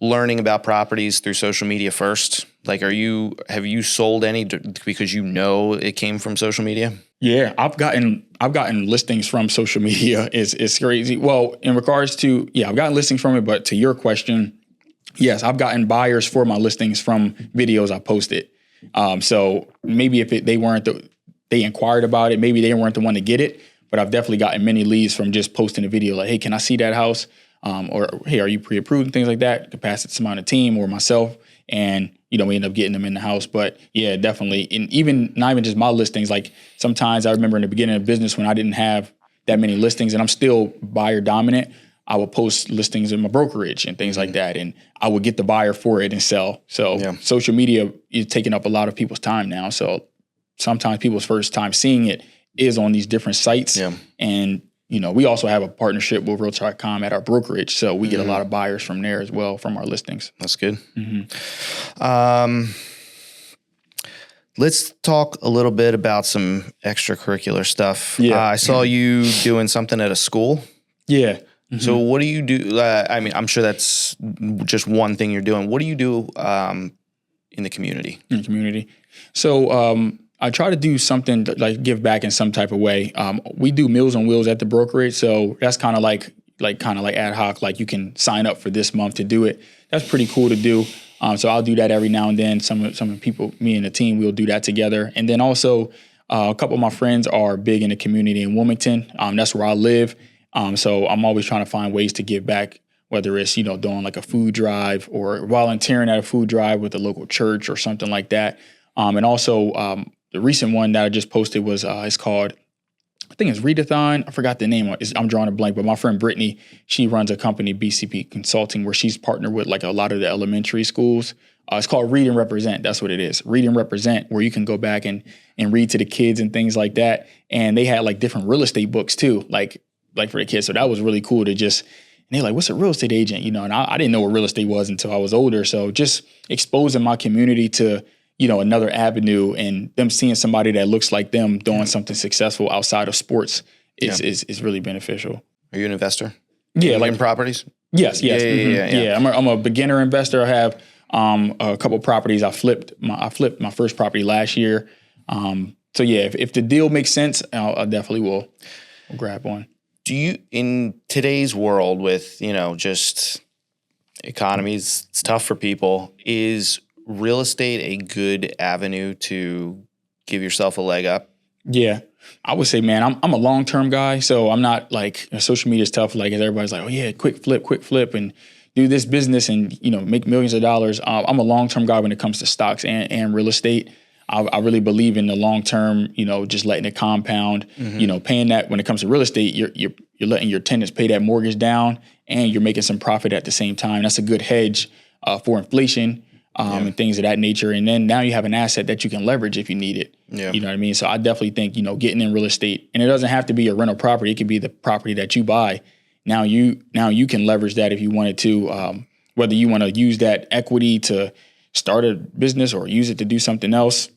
learning about properties through social media first? Have you sold any because it came from social media? Yeah, I've gotten listings from social media. It's crazy. Well, in regards to, I've gotten listings from it, but to your question, yes, I've gotten buyers for my listings from videos I posted. So maybe if they inquired about it, maybe they weren't the one to get it, but I've definitely gotten many leads from just posting a video like, hey, can I see that house? Or, hey, are you pre-approved and things like that? I can pass it to someone on the team or myself. And, we end up getting them in the house. But yeah, definitely. And not even just my listings, sometimes I remember in the beginning of business when I didn't have that many listings and I'm still buyer dominant, I would post listings in my brokerage and things like that. And I would get the buyer for it and sell. So social media is taking up a lot of people's time now. So sometimes people's first time seeing it is on these different sites. Yeah. And, we also have a partnership with Realtor.com at our brokerage. So we get a lot of buyers from there as well from our listings. That's good. Let's talk a little bit about some extracurricular stuff. Yeah. I saw you doing something at a school. Yeah. So what do you do? I'm sure that's just one thing you're doing. What do you do in the community? In the community. So I try to do something to, give back in some type of way. We do Meals on Wheels at the brokerage. So that's kind of like ad hoc, you can sign up for this month to do it. That's pretty cool to do. So I'll do that every now and then. Some people, me and the team, we'll do that together. And then also a couple of my friends are big in the community in Wilmington. That's where I live. So I'm always trying to find ways to give back, whether it's, doing a food drive or volunteering at a food drive with a local church or something like that. And also the recent one that I just posted was, it's called, I think it's Readathon. I forgot the name. I'm drawing a blank, but my friend Brittany, she runs a company, BCP Consulting, where she's partnered with a lot of the elementary schools. It's called Read and Represent. That's what it is. Read and Represent, where you can go back and read to the kids and things like that. And they had different real estate books too, like for the kids. So that was really cool to just, and they're like, what's a real estate agent? And I didn't know what real estate was until I was older. So just exposing my community to, another avenue and them seeing somebody that looks like them doing something successful outside of sports is really beneficial. Are you an investor? Yeah. In properties? Yes. Yeah. I'm a beginner investor. I have a couple properties. I flipped my first property last year. So yeah, if the deal makes sense, I definitely will grab one. Do you, in today's world with, just economies, it's tough for people, is real estate a good avenue to give yourself a leg up? Yeah, I would say, man, I'm a long-term guy. So I'm not social media is tough. Everybody's like, oh yeah, quick flip and do this business and, make millions of dollars. I'm a long-term guy when it comes to stocks and real estate. I really believe in the long-term, just letting it compound, paying that. When it comes to real estate, you're letting your tenants pay that mortgage down and you're making some profit at the same time. That's a good hedge for inflation. and things of that nature. And then now you have an asset that you can leverage if you need it. Yeah. You know what I mean? So I definitely think, getting in real estate, and it doesn't have to be a rental property. It could be the property that you buy. Now you can leverage that if you wanted to, whether you want to use that equity to start a business or use it to do something else,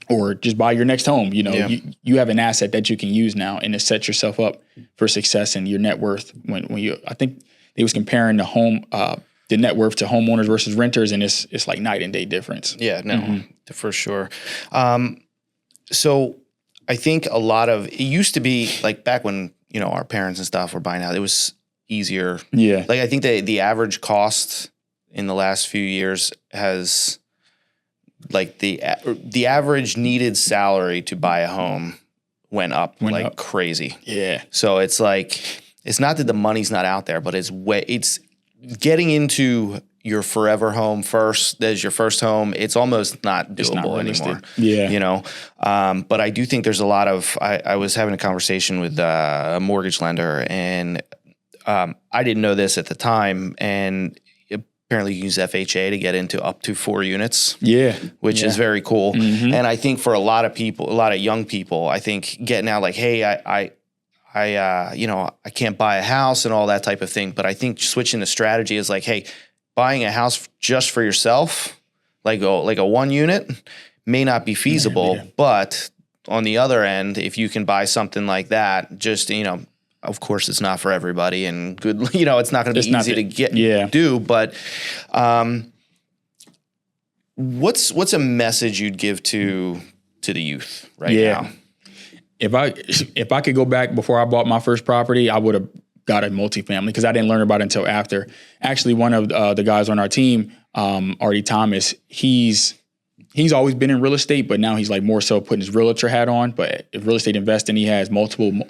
or just buy your next home. You have an asset that you can use now, and it sets yourself up for success and your net worth. I think they was comparing the net worth to homeowners versus renters, and it's like night and day difference. Yeah, no, for sure. So I think it used to be like back when, our parents and stuff were buying out, it was easier. Yeah. Like I think the average cost in the last few years has, like the average needed salary to buy a home went up crazy. Yeah. So it's like, it's not that the money's not out there, but it's getting into your forever home first, as your first home. It's almost not doable anymore. Yeah. But I do think there's a lot of, I was having a conversation with a mortgage lender, and I didn't know this at the time. And apparently you use FHA to get into up to 4 units. Yeah. Which is very cool. Mm-hmm. And I think for a lot of people, a lot of young people, I think getting out like, hey, I can't buy a house and all that type of thing. But I think switching the strategy is like, hey, buying a house just for yourself, like a 1 unit, may not be feasible. But on the other end, if you can buy something like that, just, of course, it's not for everybody, and good. It's not going to be easy to do. But what's a message you'd give to the youth right now? If I could go back before I bought my first property, I would have got a multifamily, because I didn't learn about it until after. Actually, one of the guys on our team, Artie Thomas, he's always been in real estate, but now he's like more so putting his realtor hat on. But if real estate investing, he has multiple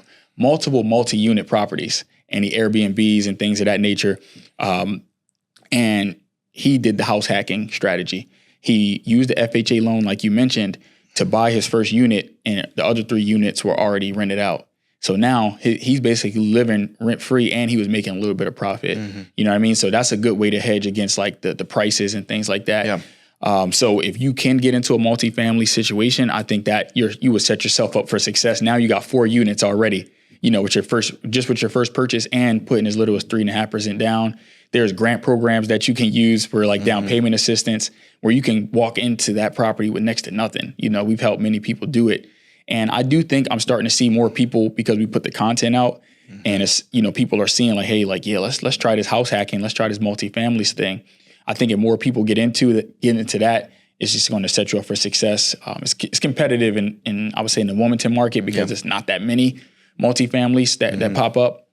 multi-unit properties and the Airbnbs and things of that nature. And he did the house hacking strategy. He used the FHA loan, like you mentioned, to buy his first unit, and the other 3 units were already rented out. So now he's basically living rent free, and he was making a little bit of profit. Mm-hmm. You know what I mean? So that's a good way to hedge against like the prices and things like that. Yeah. So if you can get into a multifamily situation, I think that you would set yourself up for success. Now you got 4 units already, with your first purchase, and putting as little as 3.5% down. There's grant programs that you can use for like down payment assistance, where you can walk into that property with next to nothing. We've helped many people do it. And I do think I'm starting to see more people, because we put the content out, and it's, people are seeing like, hey, like, yeah, let's try this house hacking. Let's try this multifamily thing. I think if more people get into that, it's just going to set you up for success. It's competitive in I would say in the Wilmington market, because it's not that many multifamilies that pop up.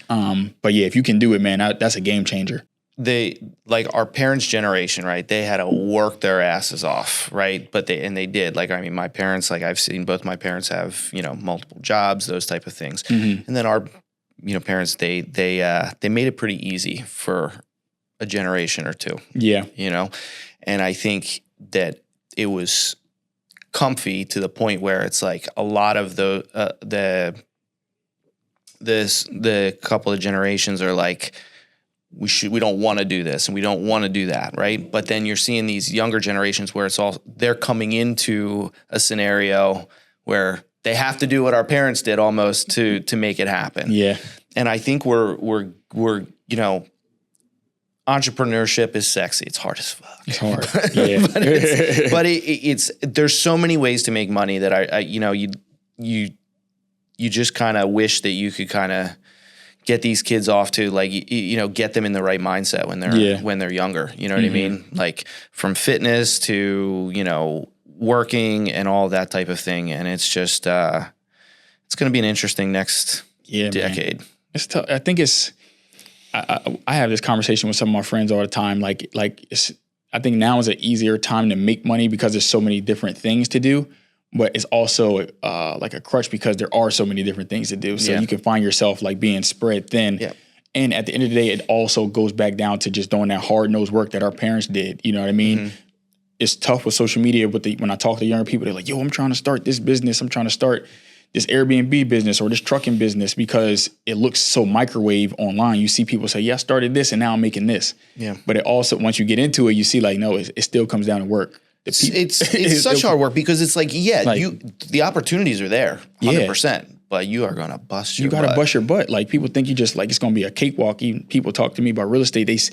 But yeah, if you can do it, man, that's a game changer. They, like our parents' generation, right? They had to work their asses off, right? But they did. Like, I mean, my parents, like I've seen both my parents have, multiple jobs, those type of things. Mm-hmm. And then our, parents, they made it pretty easy for a generation or two. Yeah. And I think that it was comfy to the point where it's like a lot of the couple of generations are like, we don't want to do this and we don't want to do that, right? But then you're seeing these younger generations where they're coming into a scenario where they have to do what our parents did almost to make it happen. Yeah. And I think we're entrepreneurship is sexy. It's hard as fuck. It's hard. Yeah. but it's there's so many ways to make money that you just kind of wish that you could kind of get these kids off to, like, get them in the right mindset when they're younger. You know what I mean? Like from fitness to, working and all that type of thing. And it's just, it's going to be an interesting next decade. Man. It's tough. I think I have this conversation with some of my friends all the time. I think now is an easier time to make money because there's so many different things to do. But it's also like a crutch because there are so many different things to do. So you can find yourself like being spread thin. Yeah. And at the end of the day, it also goes back down to just doing that hard-nosed work that our parents did. You know what I mean? Mm-hmm. It's tough with social media. When I talk to younger people, they're like, yo, I'm trying to start this business. I'm trying to start this Airbnb business or this trucking business because it looks so microwave online. You see people say, yeah, I started this and now I'm making this. Yeah. But it also, once you get into it, you see like, no, it still comes down to work. It's such hard work because it's like, the opportunities are there 100%, but you are going to bust your butt. You got to bust your butt. Like people think you just like, it's going to be a cakewalk. Even people talk to me about real estate.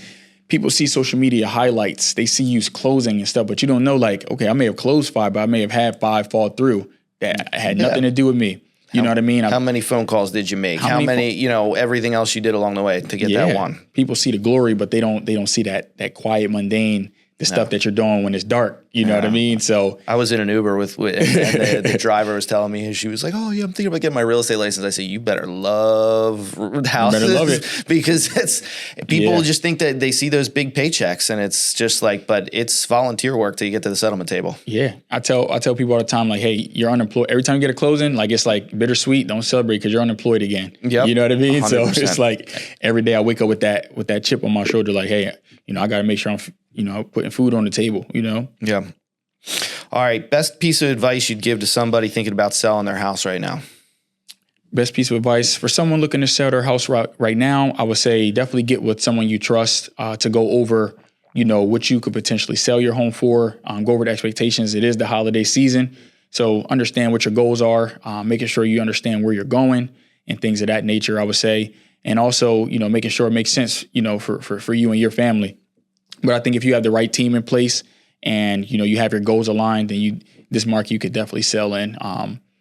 People see social media highlights. They see you closing and stuff, but you don't know like, okay, I may have closed 5, but I may have had 5 fall through that had nothing to do with me. You know what I mean? How many phone calls did you make? How many everything else you did along the way to get that one? People see the glory, but they don't see that quiet, mundane, the stuff that you're doing when it's dark. You know what I mean? So I was in an Uber and the driver was telling me, she was like, oh yeah, I'm thinking about getting my real estate license. I said, you better love houses. You better love it. Because people just think that they see those big paychecks and it's just like, but it's volunteer work till you get to the settlement table. Yeah. I tell people all the time, like, hey, you're unemployed. Every time you get a closing, like it's like bittersweet. Don't celebrate because you're unemployed again. Yep. You know what I mean? 100%. So it's like every day I wake up with that chip on my shoulder, like, hey, I got to make sure I'm putting food on the table, Yeah. All right. Best piece of advice you'd give to somebody thinking about selling their house right now? Best piece of advice for someone looking to sell their house right now, I would say definitely get with someone you trust to go over, what you could potentially sell your home for, go over the expectations. It is the holiday season. So understand what your goals are, making sure you understand where you're going and things of that nature, I would say. And also, making sure it makes sense, for you and your family. But I think if you have the right team in place and, you have your goals aligned, then this market you could definitely sell in.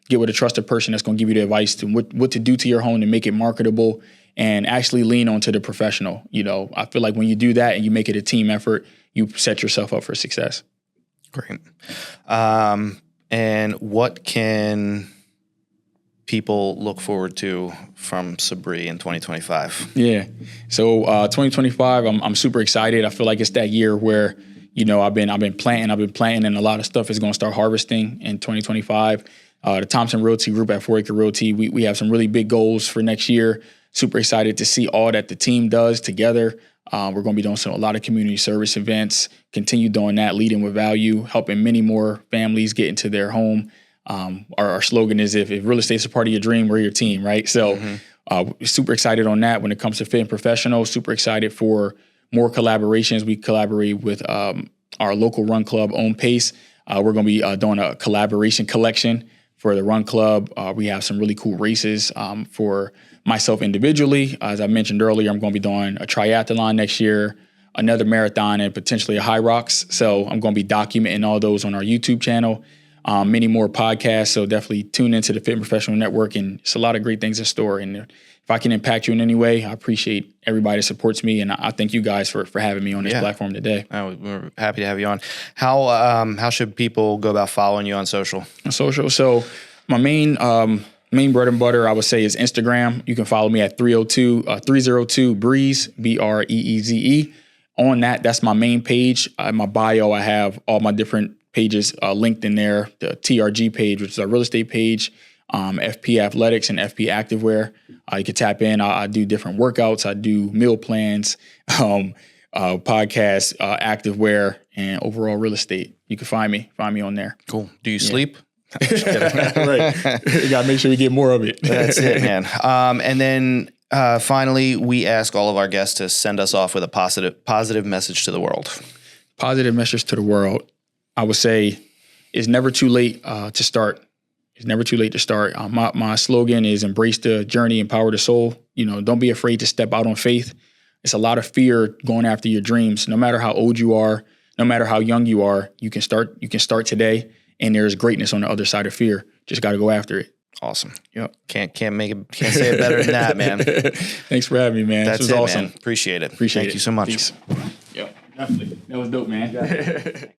Get with a trusted person that's going to give you the advice to what to do to your home to make it marketable and actually lean onto the professional. I feel like when you do that and you make it a team effort, you set yourself up for success. Great. And what can people look forward to from Sabri in 2025? Yeah. So 2025, I'm super excited. I feel like it's that year where, I've been planting and a lot of stuff is going to start harvesting in 2025. The Thompson Realty Group at 4 Acre Realty, we have some really big goals for next year. Super excited to see all that the team does together. We're going to be doing a lot of community service events, continue doing that, leading with value, helping many more families get into their home. Our slogan is if real estate's a part of your dream, we're your team, right? So super excited on that when it comes to Fit and Professional, super excited for more collaborations. We collaborate with our local run club, Own Pace. We're going to be doing a collaboration collection for the run club. We have some really cool races for myself individually. As I mentioned earlier, I'm going to be doing a triathlon next year, another marathon, and potentially a high rocks. So I'm going to be documenting all those on our YouTube channel. Many more podcasts, so definitely tune into the Fit and Professional Network, and it's a lot of great things in store. And if I can impact you in any way, I appreciate everybody that supports me, and I thank you guys for having me on this platform today. We're happy to have you on. How should people go about following you on social? So my main bread and butter, I would say, is Instagram. You can follow me at 302 Breeze, BREEZE. On that's my main page. In my bio, I have all my different pages linked in there. The TRG page, which is our real estate page, FP Athletics and FP Activewear. You can tap in. I do different workouts. I do meal plans, podcasts, activewear, and overall real estate. You can find me on there. Cool. Do you sleep? Right. You got to make sure we get more of it. That's it, man. And then finally, we ask all of our guests to send us off with a positive message to the world. Positive message to the world. I would say it's never too late to start. It's never too late to start. My slogan is embrace the journey, empower the soul. Don't be afraid to step out on faith. It's a lot of fear going after your dreams. No matter how old you are, no matter how young you are, you can start today. And there's greatness on the other side of fear. Just got to go after it. Awesome. Yep. Can't say it better than that, man. Thanks for having me, man. That's this was awesome. Man. Appreciate it. Thank you so much. Peace. Yep, definitely. That was dope, man.